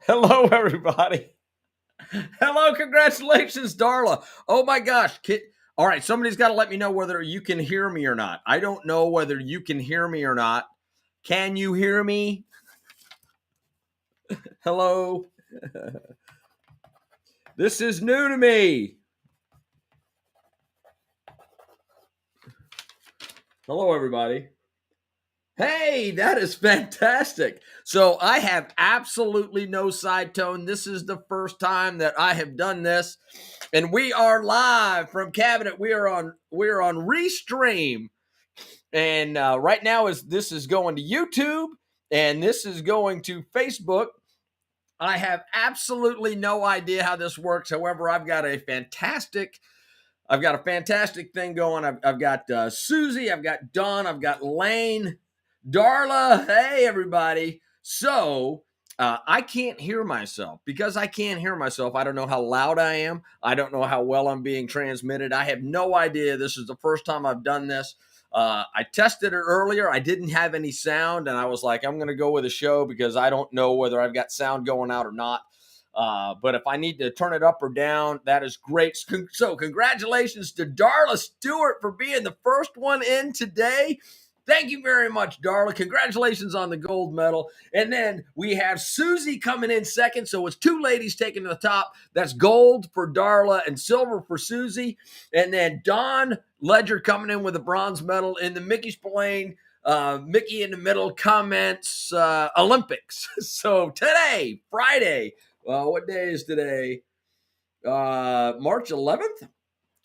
Hello, everybody. Hello, congratulations, Darla. Oh my gosh. All right, somebody's got to let me know whether you can hear me or not. I don't know whether you can hear me or not. Can you hear me? Hello. This is new to me. Hello, everybody. Hey, that is fantastic. So I have absolutely no side tone. This is the first time that I have done this, and we are live from Cabinet. We are on Restream, and right now this is going to YouTube, and this is going to Facebook. I have absolutely no idea how this works. However, I've got a fantastic thing going. I've got Susie, I've got Dawn, I've got Lane, Darla. Hey, everybody. So I can't hear myself. Because I can't hear myself, I don't know how loud I am. I don't know how well I'm being transmitted. I have no idea. This is the first time I've done this. I tested it earlier. I didn't have any sound, and I was like, I'm going to go with a show because I don't know whether I've got sound going out or not. But if I need to turn it up or down, that is great. So congratulations to Darla Stewart for being the first one in today. Thank you very much, Darla. Congratulations on the gold medal. And then we have Susie coming in second. So it's two ladies taking the top. That's gold for Darla and silver for Susie. And then Dawn Ledger coming in with a bronze medal in the Mickey Spillane, Mickey in the middle comments Olympics. So today, Friday, what day is today? March 11th?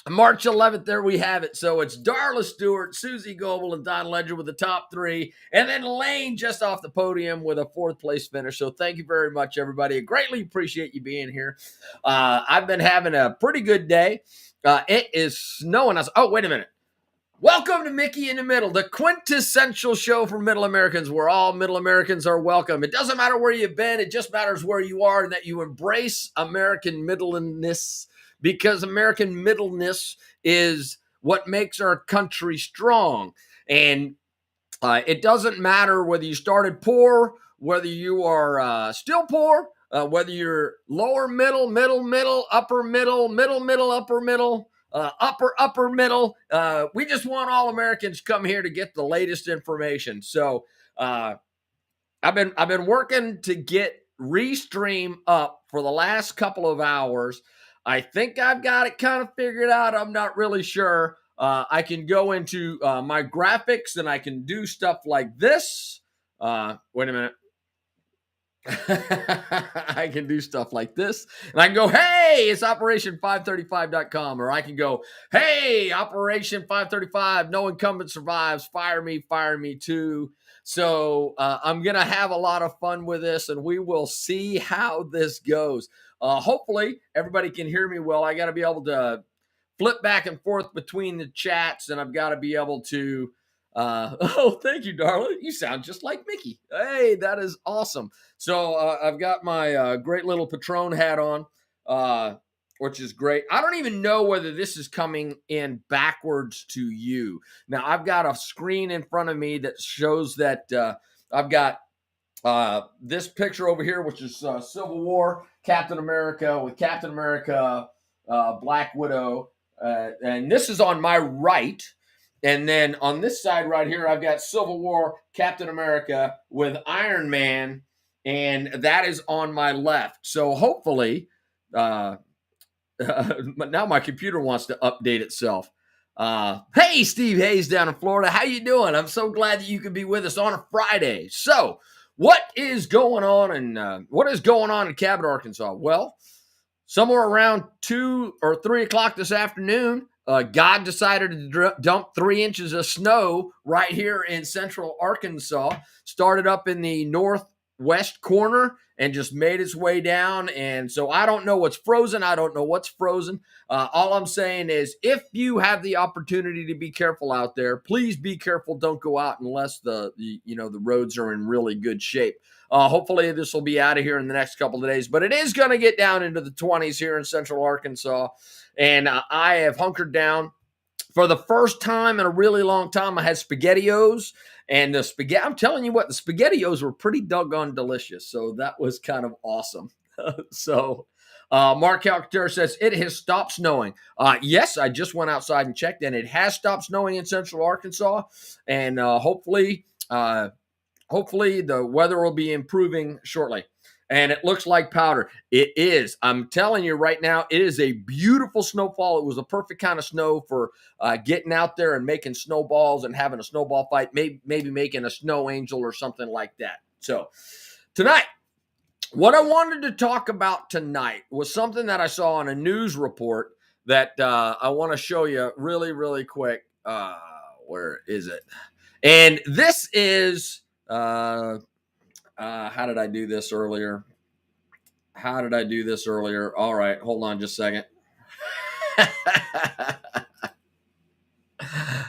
March 11th, there we have it. So it's Darla Stewart, Susie Goebel, and Don Ledger with the top three. And then Lane just off the podium with a fourth place finish. So thank you very much, everybody. I greatly appreciate you being here. I've been having a pretty good day. It is snowing. Oh, wait a minute. Welcome to Mickey in the Middle, the quintessential show for Middle Americans, where all Middle Americans are welcome. It doesn't matter where you've been. It just matters where you are and that you embrace American middleness, because American middleness is what makes our country strong. And it doesn't matter whether you started poor, whether you are still poor, whether you're lower middle, upper middle, upper middle, upper middle. We just want all Americans to come here to get the latest information. So I've been working to get Restream up for the last couple of hours. I think I've got it kind of figured out. I'm not really sure. I can go into my graphics and I can do stuff like this. Wait a minute. I can do stuff like this, and I can go, hey, it's operation535.com, or I can go, hey, Operation 535, no incumbent survives, fire me too. So I'm gonna have a lot of fun with this, and we will see how this goes. Hopefully everybody can hear me well. I got to be able to flip back and forth between the chats, and I've got to be able to oh, thank you, darling. You sound just like Mickey. Hey, that is awesome. So I've got my great little Patron hat on, which is great. I don't even know whether this is coming in backwards to you. Now, I've got a screen in front of me that shows that I've got this picture over here, which is Civil War, Captain America with Captain America, Black Widow. And this is on my right. And then on this side right here, I've got Civil War, Captain America with Iron Man, and that is on my left. So hopefully, now my computer wants to update itself. Hey, Steve Hayes down in Florida. How you doing? I'm so glad that you could be with us on a Friday. So what is going on in Cabot, Arkansas? Well, somewhere around 2 or 3 o'clock this afternoon, God decided to dump 3 inches of snow right here in central Arkansas. Started up in the northwest corner and just made its way down. And so I don't know what's frozen. I don't know what's frozen. All I'm saying is, if you have the opportunity to be careful out there, please be careful. Don't go out unless the roads are in really good shape. Hopefully this will be out of here in the next couple of days, but it is going to get down into the 20s here in central Arkansas. And I have hunkered down for the first time in a really long time. I had SpaghettiOs, And the spaghetti, I'm telling you what, the SpaghettiOs were pretty doggone delicious. So that was kind of awesome. So Mark Calcaterra says, it has stopped snowing. Yes, I just went outside and checked, and it has stopped snowing in central Arkansas. And hopefully the weather will be improving shortly. And it looks like powder. It is. I'm telling you right now, it is a beautiful snowfall. It was the perfect kind of snow for getting out there and making snowballs and having a snowball fight, maybe making a snow angel or something like that. So tonight, what I wanted to talk about tonight was something that I saw on a news report that I want to show you really, really quick. Where is it? And this is, how did I do this earlier? All right, hold on just a second.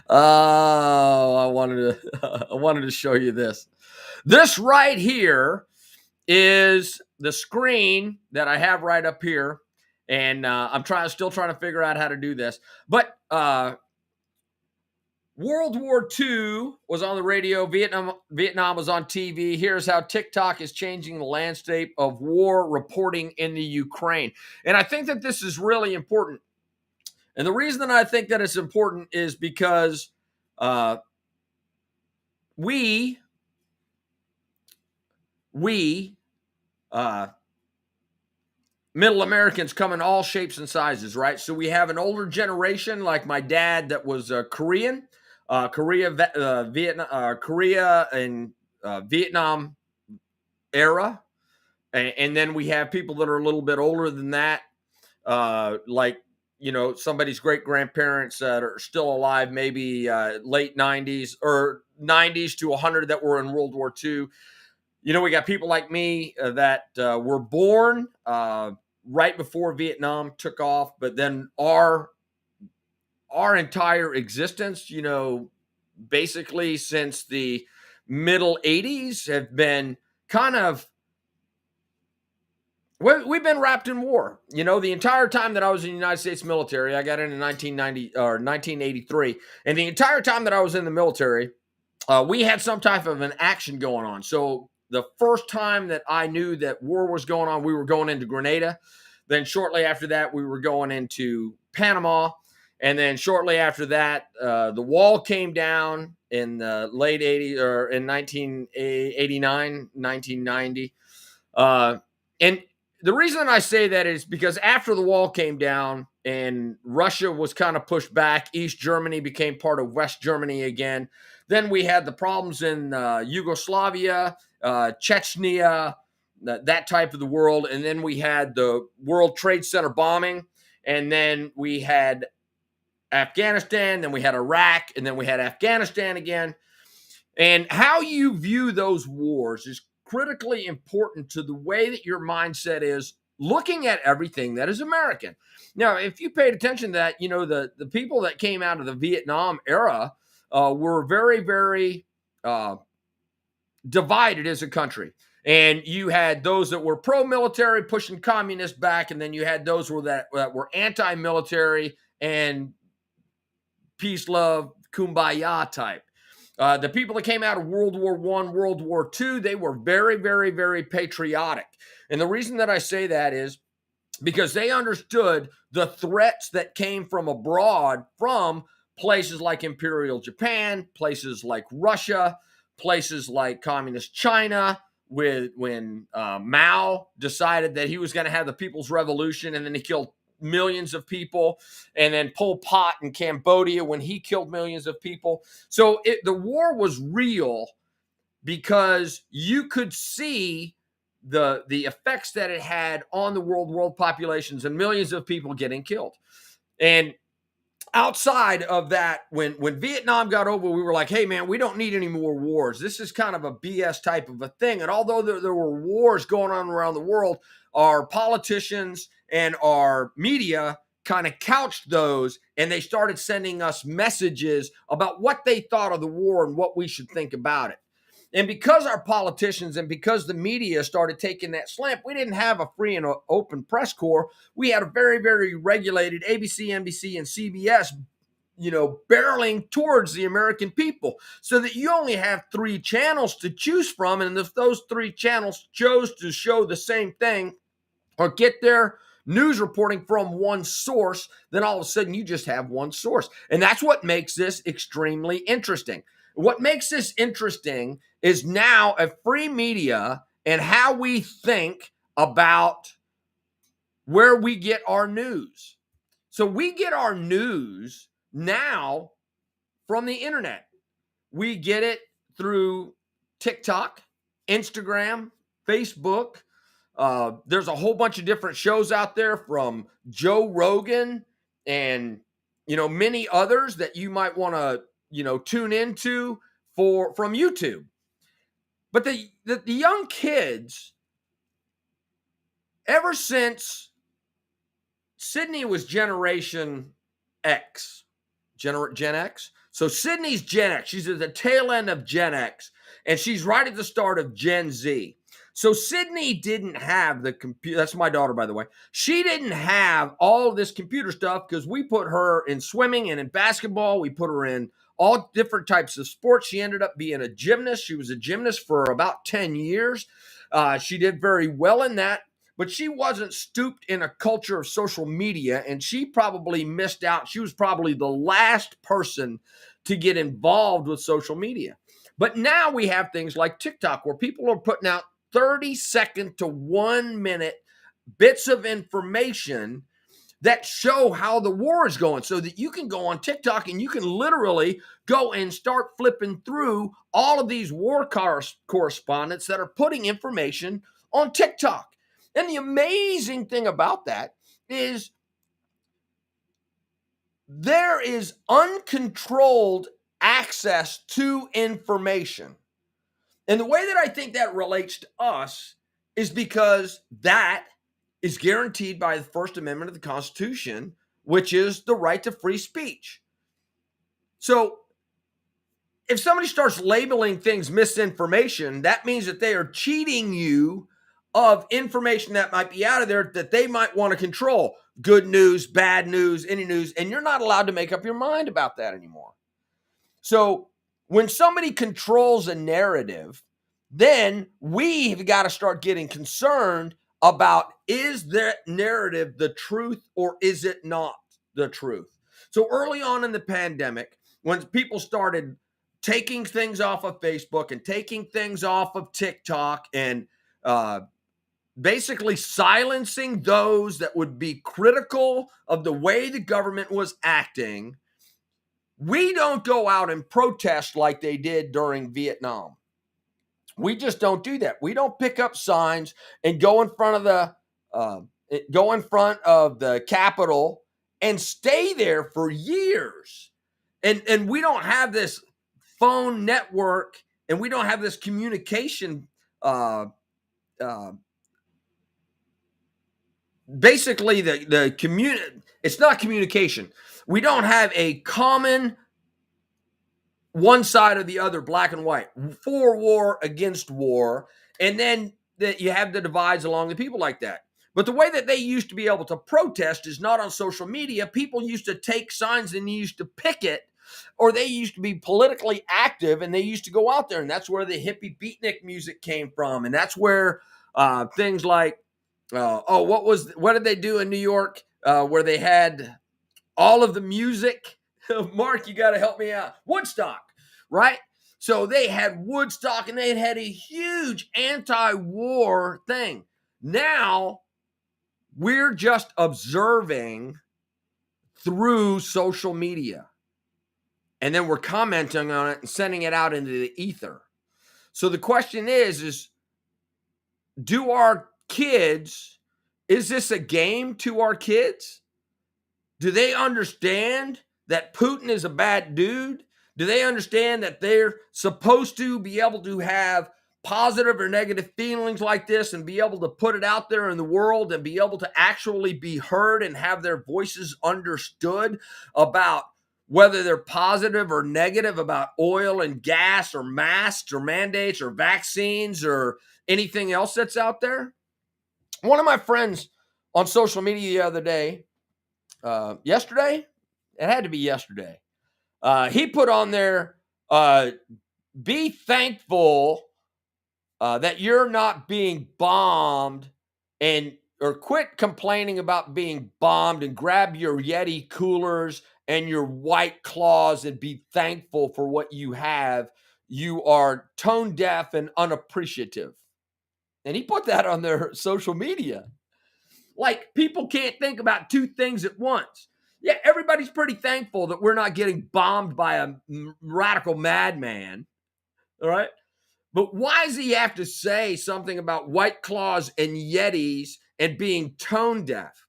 Oh, I wanted to show you this. This right here is the screen that I have right up here, and I'm still trying to figure out how to do this. But World War II was on the radio. Vietnam was on TV. Here's how TikTok is changing the landscape of war reporting in the Ukraine. And I think that this is really important. And the reason that I think that it's important is because we middle Americans come in all shapes and sizes, right? So we have an older generation like my dad that was Korean, Korea and Vietnam era. And then we have people that are a little bit older than that, like, somebody's great grandparents that are still alive, maybe late 90s or 90s to 100 that were in World War II. We got people like me that were born right before Vietnam took off, but then our entire existence, basically since the middle 80s have been kind of, we've been wrapped in war. The entire time that I was in the United States military, I got in 1983, and the entire time that I was in the military, we had some type of an action going on. So the first time that I knew that war was going on, we were going into Grenada. Then shortly after that, we were going into Panama. And then shortly after that, the wall came down in the late 80s or in 1989, 1990. And the reason I say that is because after the wall came down and Russia was kind of pushed back, East Germany became part of West Germany again. Then we had the problems in Yugoslavia, Chechnya, that type of the world. And then we had the World Trade Center bombing. And then we had Afghanistan, then we had Iraq, and then we had Afghanistan again. And how you view those wars is critically important to the way that your mindset is looking at everything that is American. Now, if you paid attention to that, the people that came out of the Vietnam era were very, very divided as a country. And you had those that were pro-military pushing communists back, and then you had those that were anti-military and peace, love, kumbaya type. The people that came out of World War I, World War II, they were very, very, very patriotic. And the reason that I say that is because they understood the threats that came from abroad, from places like Imperial Japan, places like Russia, places like Communist China, when Mao decided that he was going to have the People's Revolution, and then he killed millions of people, and then Pol Pot in Cambodia when he killed millions of people. So the war was real because you could see the effects that it had on the world populations and millions of people getting killed. And outside of that, when Vietnam got over, we were like, hey, man, we don't need any more wars. This is kind of a BS type of a thing. And although there were wars going on around the world, our politicians and our media kind of couched those, and they started sending us messages about what they thought of the war and what we should think about it. And because our politicians and because the media started taking that slant, we didn't have a free and open press corps. We had a very, very regulated ABC, NBC, and CBS barreling towards the American people, so that you only have 3 channels to choose from. And if those 3 channels chose to show the same thing or get their news reporting from one source, then all of a sudden you just have one source. And that's what makes this extremely interesting. What makes this interesting is now a free media and how we think about where we get our news. So we get our news now from the internet. We get it through TikTok, Instagram, Facebook. There's a whole bunch of different shows out there, from Joe Rogan and many others that you might want to tune into from YouTube. But the young kids, ever since Sydney was Generation X, Gen X. So Sydney's Gen X. She's at the tail end of Gen X, and she's right at the start of Gen Z. So Sydney didn't have the computer. That's my daughter, by the way. She didn't have all this computer stuff because we put her in swimming and in basketball. We put her in all different types of sports. She ended up being a gymnast. She was a gymnast for about 10 years. She did very well in that. But she wasn't stooped in a culture of social media, and she probably missed out. She was probably the last person to get involved with social media. But now we have things like TikTok, where people are putting out 30-second to 1-minute bits of information that show how the war is going, so that you can go on TikTok and you can literally go and start flipping through all of these war correspondents that are putting information on TikTok. And the amazing thing about that is there is uncontrolled access to information. And the way that I think that relates to us is because that is guaranteed by the First Amendment of the Constitution, which is the right to free speech. So if somebody starts labeling things misinformation, that means that they are cheating you of information that might be out of there that they might want to control. Good news, bad news, any news, and you're not allowed to make up your mind about that anymore. So when somebody controls a narrative, then we've got to start getting concerned about, is that narrative the truth or is it not the truth? So early on in the pandemic, when people started taking things off of Facebook and taking things off of TikTok and basically silencing those that would be critical of the way the government was acting, we don't go out and protest like they did during Vietnam. We just don't do that. We don't pick up signs and go in front of the Capitol and stay there for years. And we don't have this phone network, and we don't have this communication basically it's not communication. We don't have a common one side or the other, black and white, for war, against war, and then that you have the divides along the people like that. But the way that they used to be able to protest is not on social media. People used to take signs and they used to picket, or they used to be politically active, and they used to go out there, and that's where the hippie beatnik music came from, and that's where things like what did they do in New York where they had all of the music? Mark, you got to help me out. Woodstock, right? So they had Woodstock, and they had a huge anti-war thing. Now we're just observing through social media, and then we're commenting on it and sending it out into the ether. So the question is do our kids, is this a game to our kids? Do they understand that Putin is a bad dude? Do they understand that they're supposed to be able to have positive or negative feelings like this and be able to put it out there in the world and be able to actually be heard and have their voices understood about whether they're positive or negative about oil and gas or masks or mandates or vaccines or anything else that's out there? One of my friends on social media the other day, yesterday, it had to be yesterday, He put on there, be thankful that you're not being bombed, and or quit complaining about being bombed, and grab your Yeti coolers and your White Claws and be thankful for what you have. You are tone deaf and unappreciative. And he put that on their social media. Like, people can't think about two things at once. Yeah, everybody's pretty thankful that we're not getting bombed by a radical madman. All right. But why does he have to say something about White Claws and Yetis and being tone deaf?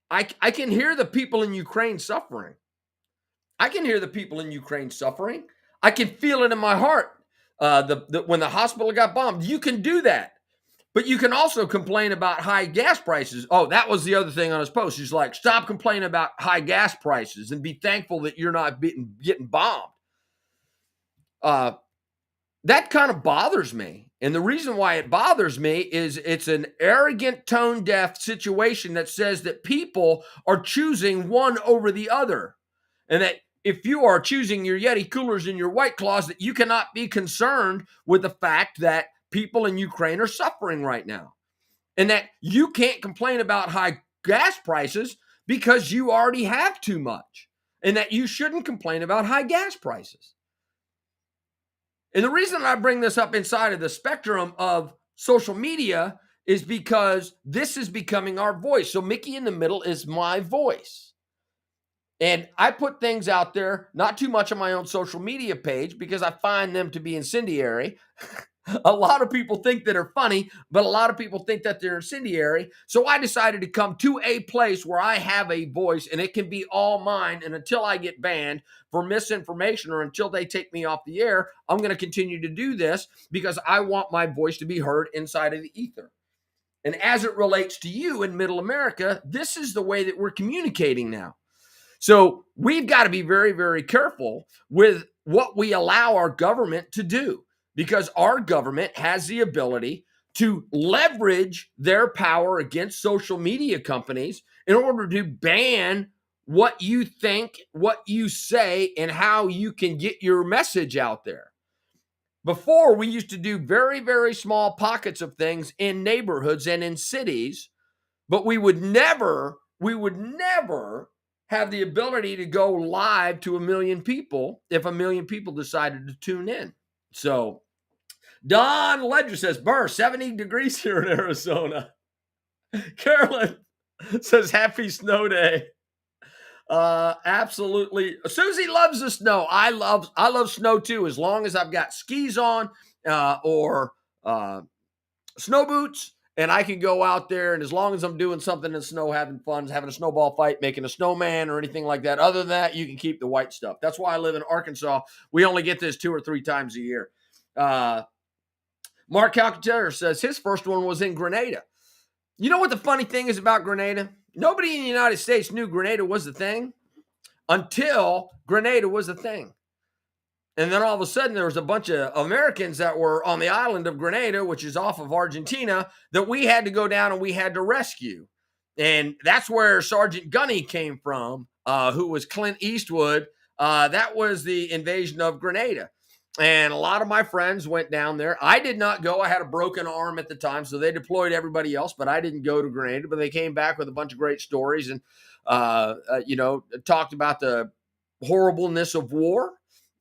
I can hear the people in Ukraine suffering. I can hear the people in Ukraine suffering. I can feel it in my heart. When the hospital got bombed, you can do that. But you can also complain about high gas prices. Oh, that was the other thing on his post. He's like, stop complaining about high gas prices and be thankful that you're not getting bombed. That kind of bothers me. And the reason why it bothers me is it's an arrogant, tone deaf situation that says that people are choosing one over the other. And that if you are choosing your Yeti coolers and your White Claws, that you cannot be concerned with the fact that people in Ukraine are suffering right now. And that you can't complain about high gas prices because you already have too much. And that you shouldn't complain about high gas prices. And the reason I bring this up inside of the spectrum of social media is because this is becoming our voice. So Mickey in the Middle is my voice. And I put things out there, not too much on my own social media page because I find them to be incendiary. A lot of people think that are funny, but a lot of people think that they're incendiary. So I decided to come to a place where I have a voice and it can be all mine. And until I get banned for misinformation or until they take me off the air, I'm going to continue to do this because I want my voice to be heard inside of the ether. And as it relates to you in Middle America, this is the way that we're communicating now. So we've got to be very, very careful with what we allow our government to do, because our government has the ability to leverage their power against social media companies in order to ban what you think, what you say, and how you can get your message out there. Before, we used to do very, very small pockets of things in neighborhoods and in cities, but we would never have the ability to go live to 1 million people if 1 million people decided to tune in. So Don Ledger says, Burr, 70 degrees here in Arizona. Carolyn says, happy snow day. Absolutely. Susie loves the snow. I love snow too, as long as I've got skis on or snow boots, and I can go out there, and as long as I'm doing something in the snow, having fun, having a snowball fight, making a snowman or anything like that. Other than that, you can keep the white stuff. That's why I live in Arkansas. We only get this 2 or 3 times a year. Mark Calcaterra says his first one was in Grenada. You know what the funny thing is about Grenada? Nobody in the United States knew Grenada was the thing until Grenada was a thing. And then all of a sudden, there was a bunch of Americans that were on the island of Grenada, which is off of Argentina, that we had to go down and we had to rescue. And that's where Sergeant Gunny came from, who was Clint Eastwood. That was the invasion of Grenada. And a lot of my friends went down there. I did not go. I had a broken arm at the time, so they deployed everybody else, but I didn't go to Grenada. But they came back with a bunch of great stories and, talked about the horribleness of war.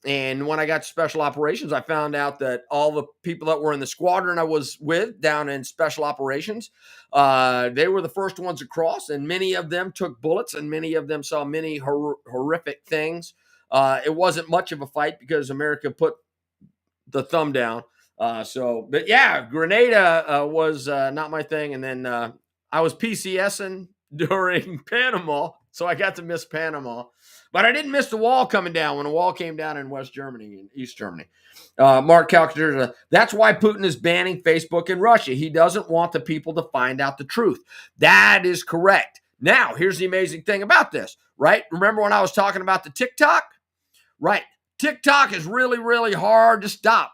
And when I got to special operations, I found out that all the people that were in the squadron I was with down in special operations, they were the first ones across, and many of them took bullets, and many of them saw many horrific things. It wasn't much of a fight because America put the thumb down. But yeah, Grenada was not my thing. And then I was PCSing during Panama, so I got to miss Panama. But I didn't miss the wall coming down when the wall came down in West Germany and East Germany. Mark Calcaterra, that's why Putin is banning Facebook in Russia. He doesn't want the people to find out the truth. That is correct. Now, here's the amazing thing about this, right? Remember when I was talking about the TikTok? Right. TikTok is really, really hard to stop.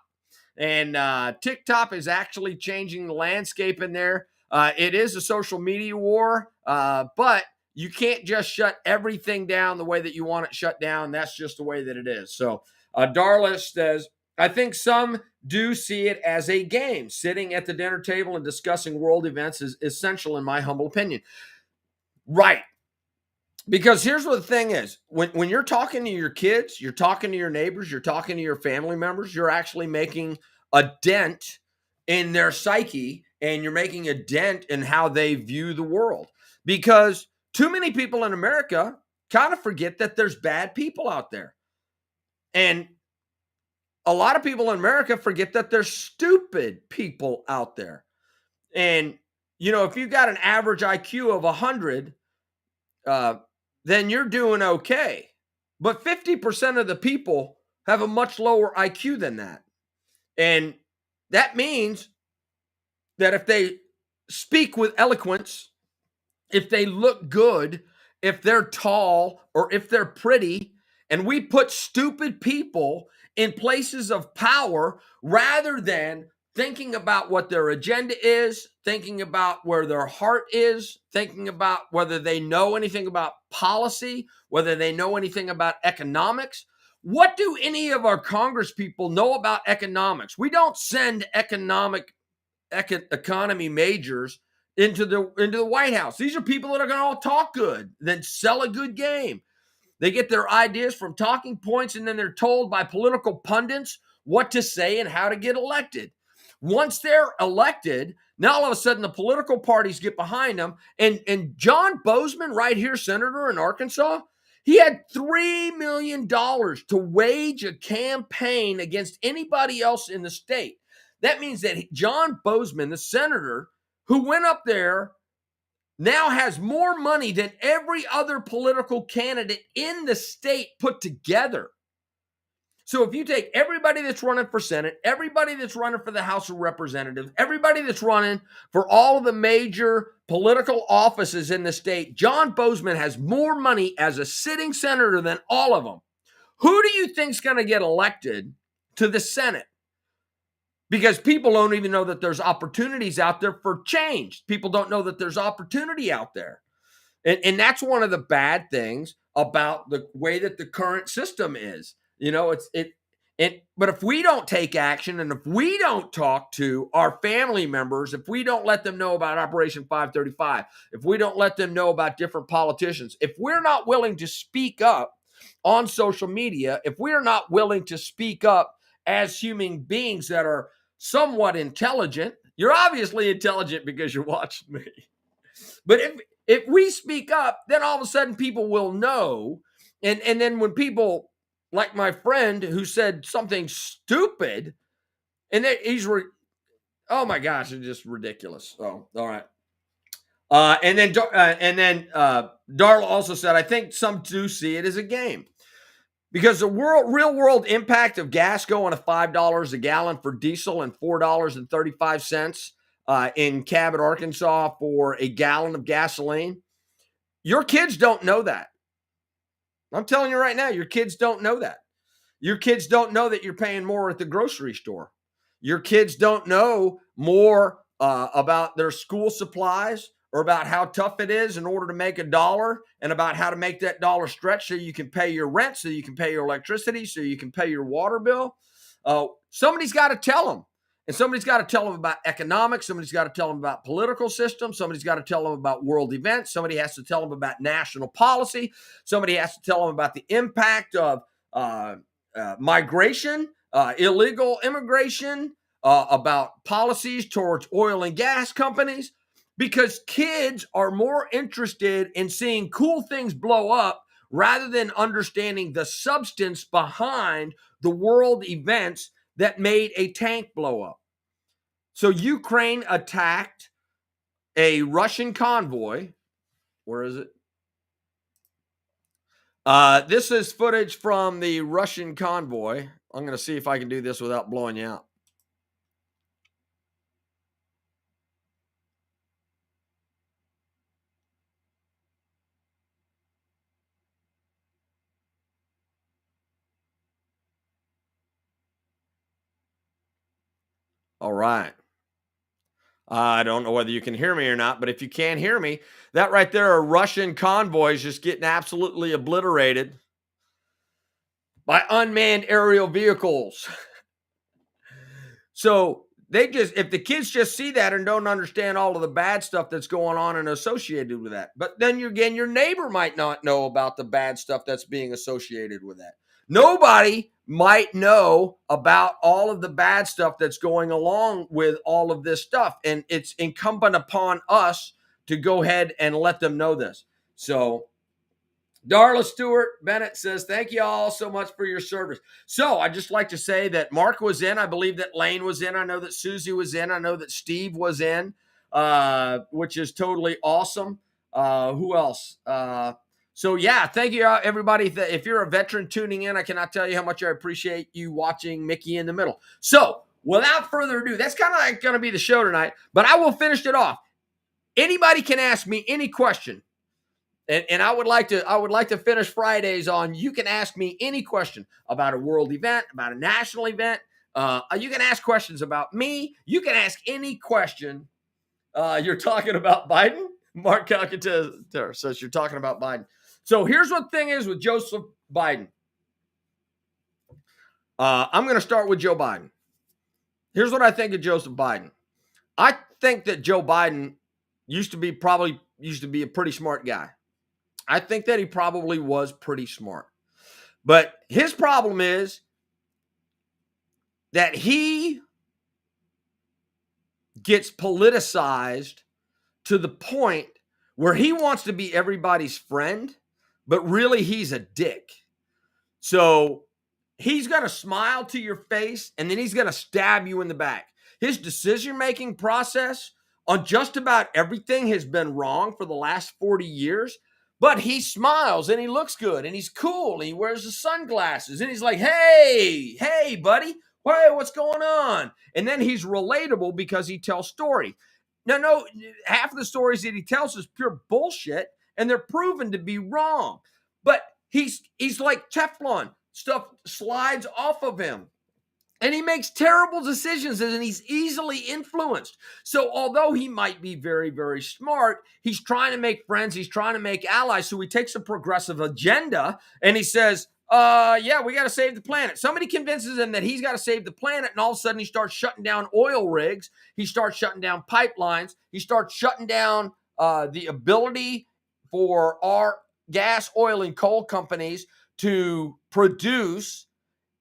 And TikTok is actually changing the landscape in there. It is a social media war, but You can't just shut everything down the way that you want it shut down. That's just the way that it is. So Darla says, I think some do see it as a game. Sitting at the dinner table and discussing world events is essential, in my humble opinion. Right. Because here's what the thing is, when you're talking to your kids, you're talking to your neighbors, you're talking to your family members, you're actually making a dent in their psyche, and you're making a dent in how they view the world. Because too many people in America kind of forget that there's bad people out there. And a lot of people in America forget that there's stupid people out there. And, if you've got an average IQ of 100, uh, then you're doing okay. But 50% of the people have a much lower IQ than that. And that means that if they speak with eloquence, if they look good, if they're tall, or if they're pretty, and we put stupid people in places of power rather than thinking about what their agenda is, thinking about where their heart is, thinking about whether they know anything about policy, whether they know anything about economics. What do any of our Congress people know about economics? We don't send economy majors into the White House. These are people that are going to all talk good, then sell a good game. They get their ideas from talking points, and then they're told by political pundits what to say and how to get elected. Once they're elected, now all of a sudden the political parties get behind them. And John Bozeman, right here, senator in Arkansas, he had $3 million to wage a campaign against anybody else in the state. That means that John Bozeman, the senator who went up there, now has more money than every other political candidate in the state put together. So if you take everybody that's running for Senate, everybody that's running for the House of Representatives, everybody that's running for all of the major political offices in the state, John Bozeman has more money as a sitting senator than all of them. Who do you think's going to get elected to the Senate? Because people don't even know that there's opportunities out there for change. People don't know that there's opportunity out there. And that's one of the bad things about the way that the current system is. But if we don't take action, and if we don't talk to our family members, if we don't let them know about Operation 535, if we don't let them know about different politicians, if we're not willing to speak up on social media, if we're not willing to speak up as human beings that are somewhat intelligent, you're obviously intelligent because you're watching me. But if we speak up, then all of a sudden people will know. And then when people like my friend who said something stupid, and oh my gosh, it's just ridiculous. Oh, all right. Darla also said, I think some do see it as a game. Because the real world impact of gas going to $5 a gallon for diesel and $4.35 in Cabot, Arkansas for a gallon of gasoline, your kids don't know that. I'm telling you right now, your kids don't know that. Your kids don't know that you're paying more at the grocery store. Your kids don't know more about their school supplies, or about how tough it is in order to make a dollar, and about how to make that dollar stretch so you can pay your rent, so you can pay your electricity, so you can pay your water bill. Somebody's got to tell them. And somebody's got to tell them about economics. Somebody's got to tell them about political systems. Somebody's got to tell them about world events. Somebody has to tell them about national policy. Somebody has to tell them about the impact of migration, illegal immigration, about policies towards oil and gas companies, because kids are more interested in seeing cool things blow up rather than understanding the substance behind the world events that made a tank blow up. So Ukraine attacked a Russian convoy. Where is it? This is footage from the Russian convoy. I'm going to see if I can do this without blowing you out. All right. I don't know whether you can hear me or not, but if you can't hear me, that right there are Russian convoys just getting absolutely obliterated by unmanned aerial vehicles. So they just, if the kids just see that and don't understand all of the bad stuff that's going on and associated with that, but then again, your neighbor might not know about the bad stuff that's being associated with that. Nobody might know about all of the bad stuff that's going along with all of this stuff. And it's incumbent upon us to go ahead and let them know this. So Darla Stewart Bennett says, thank you all so much for your service. So I'd just like to say that Mark was in. I believe that Lane was in. I know that Susie was in. I know that Steve was in, which is totally awesome. Who else? So, yeah, thank you, everybody. If you're a veteran tuning in, I cannot tell you how much I appreciate you watching Mickey in the Middle. So without further ado, that's kind of like going to be the show tonight, but I will finish it off. Anybody can ask me any question. And I would like to finish Fridays on, you can ask me any question about a world event, about a national event. You can ask questions about me. You can ask any question. You're talking about Biden? Mark Calcutta says you're talking about Biden. So here's what the thing is with Joseph Biden. I'm going to start with Joe Biden. Here's what I think of Joseph Biden. I think that Joe Biden used to be a pretty smart guy. I think that he probably was pretty smart. But his problem is that he gets politicized to the point where he wants to be everybody's friend, but really he's a dick. So he's going to smile to your face and then he's going to stab you in the back. His decision-making process on just about everything has been wrong for the last 40 years. But he smiles and he looks good and he's cool and he wears the sunglasses and he's like, hey, buddy, hey, what's going on? And then he's relatable because he tells story. No, half of the stories that he tells is pure bullshit and they're proven to be wrong. But he's like Teflon. Stuff slides off of him. And he makes terrible decisions and he's easily influenced. So although he might be very, very smart, he's trying to make friends. He's trying to make allies. So he takes a progressive agenda and he says, yeah, we got to save the planet. Somebody convinces him that he's got to save the planet. And all of a sudden he starts shutting down oil rigs. He starts shutting down pipelines. He starts shutting down the ability for our gas, oil, and coal companies to produce.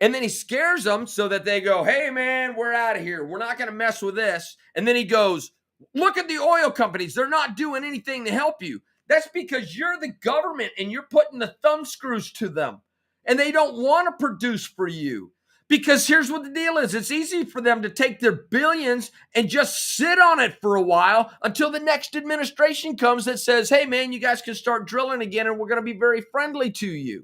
And then he scares them so that they go, hey, man, we're out of here. We're not going to mess with this. And then he goes, look at the oil companies. They're not doing anything to help you. That's because you're the government and you're putting the thumb screws to them. And they don't want to produce for you. Because here's what the deal is. It's easy for them to take their billions and just sit on it for a while until the next administration comes that says, hey, man, you guys can start drilling again and we're going to be very friendly to you.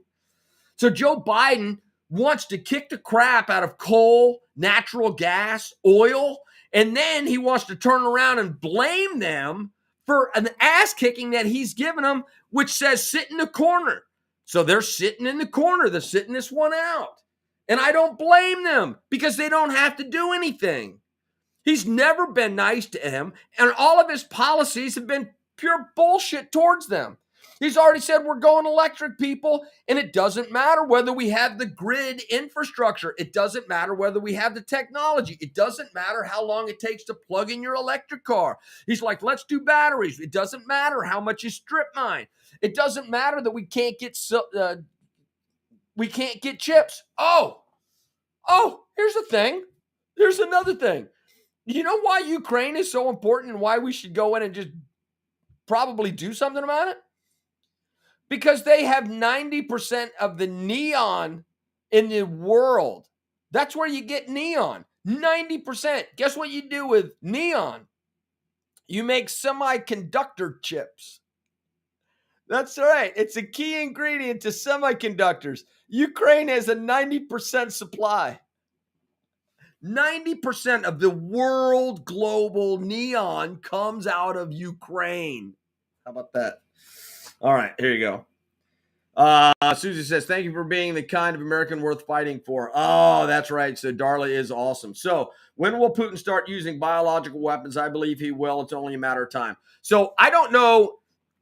So Joe Biden wants to kick the crap out of coal, natural gas, oil, and then he wants to turn around and blame them for an ass kicking that he's given them, which says sit in the corner. So they're sitting in the corner. They're sitting this one out. And I don't blame them because they don't have to do anything. He's never been nice to him, and all of his policies have been pure bullshit towards them. He's already said we're going electric, people, and it doesn't matter whether we have the grid infrastructure. It doesn't matter whether we have the technology. It doesn't matter how long it takes to plug in your electric car. He's like, let's do batteries. It doesn't matter how much you strip mine. It doesn't matter that we can't get chips. Oh, here's the thing. Here's another thing. You know why Ukraine is so important and why we should go in and just probably do something about it? Because they have 90% of the neon in the world. That's where you get neon. 90%. Guess what you do with neon? You make semiconductor chips. That's right. It's a key ingredient to semiconductors. Ukraine has a 90% supply. 90% of the world global neon comes out of Ukraine. How about that? All right, here you go. Susie says, thank you for being the kind of American worth fighting for. Oh, that's right. So Darla is awesome. So When will Putin start using biological weapons? I believe he will. It's only a matter of time. So I don't know.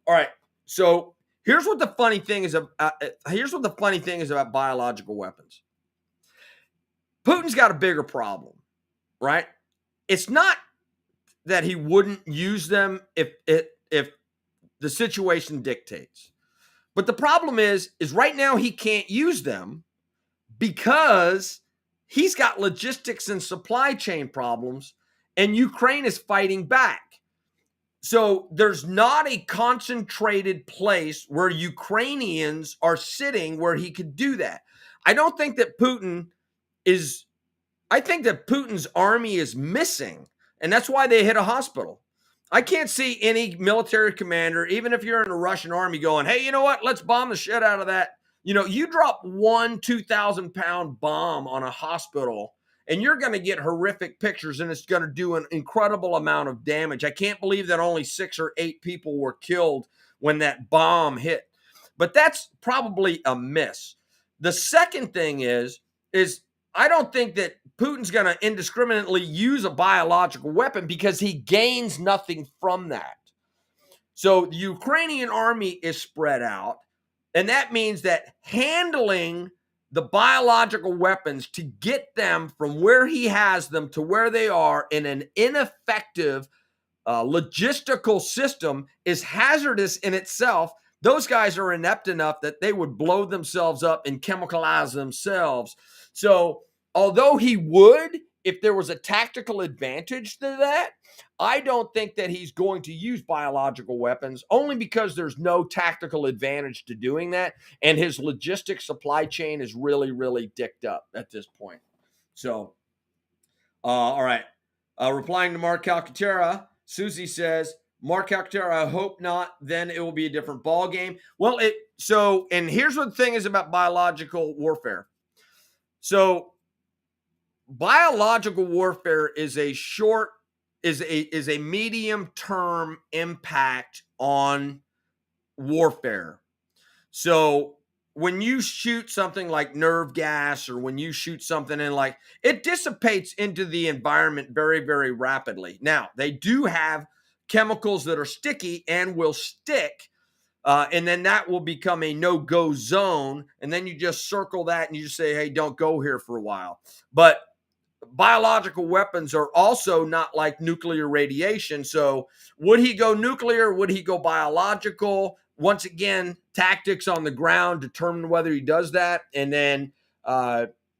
All right. So here's what the funny thing is. Here's what the funny thing is about biological weapons. Putin's got a bigger problem, right? It's not that he wouldn't use them if the situation dictates. But the problem is right now he can't use them because he's got logistics and supply chain problems, and Ukraine is fighting back. So there's not a concentrated place where Ukrainians are sitting where he could do that. I don't think that I think that Putin's army is missing, and that's why they hit a hospital. I can't see any military commander, even if you're in the Russian army, going, hey, you know what? Let's bomb the shit out of that. You know, you drop one 2,000-pound bomb on a hospital, and you're going to get horrific pictures, and it's going to do an incredible amount of damage. I can't believe that only 6 or 8 people were killed when that bomb hit. But that's probably a miss. The second thing is I don't think that Putin's going to indiscriminately use a biological weapon because he gains nothing from that. So the Ukrainian army is spread out, and that means that handling the biological weapons to get them from where he has them to where they are in an ineffective logistical system is hazardous in itself. Those guys are inept enough that they would blow themselves up and chemicalize themselves. So although he would, if there was a tactical advantage to that, I don't think that he's going to use biological weapons, only because there's no tactical advantage to doing that. And his logistics supply chain is really, really dicked up at this point. So, all right. Replying to Mark Calcaterra, Susie says, Mark Calcaterra, I hope not. Then it will be a different ball game. Well, and here's what the thing is about biological warfare. So biological warfare is a medium term impact on warfare. So when you shoot something like nerve gas, or when you shoot something in it dissipates into the environment very, very rapidly. Now, they do have chemicals that are sticky and will stick. And then that will become a no-go zone. And then you just circle that and you just say, hey, don't go here for a while. But biological weapons are also not like nuclear radiation. So would he go nuclear? Would he go biological? Once again, tactics on the ground determine whether he does that. And then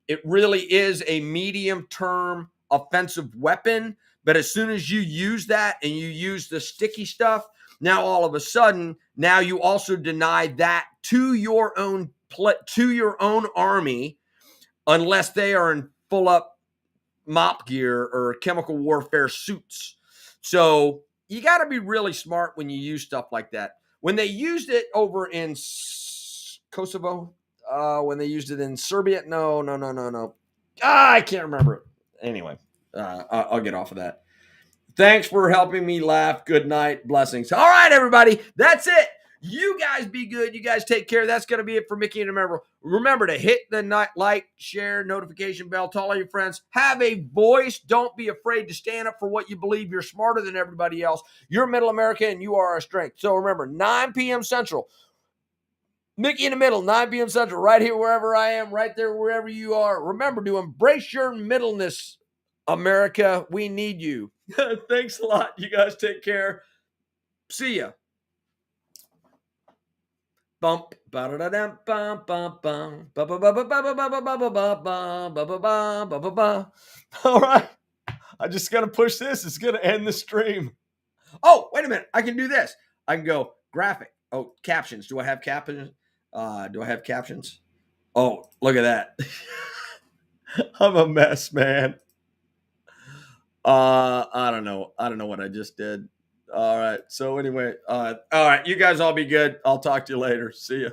it really is a medium-term offensive weapon. But as soon as you use that and you use the sticky stuff, now all of a sudden, now you also deny that to your own army, unless they are in full up mop gear or chemical warfare suits. So you got to be really smart when you use stuff like that. When they used it over in Kosovo, when they used it in Serbia, no. I can't remember it. Anyway, I'll get off of that. Thanks for helping me laugh. Good night. Blessings. All right, everybody. That's it. You guys be good. You guys take care. That's going to be it for Mickey and Remember. Remember to hit the like, share, notification bell. Tell all your friends. Have a voice. Don't be afraid to stand up for what you believe. You're smarter than everybody else. You're Middle America, and you are our strength. So remember, 9 p.m. Central. Mickey in the Middle, 9 p.m. Central. Right here, wherever I am. Right there, wherever you are. Remember to embrace your middleness, America. We need you. Thanks a lot. You guys take care. See ya. Bump. All right. I just got to push this. It's going to end the stream. Oh, wait a minute. I can do this. I can go graphic. Oh, captions. Do I have captions? Oh, look at that. I'm a mess, man. I don't know. I don't know what I just did. All right. So anyway, all right. You guys all be good. I'll talk to you later. See ya.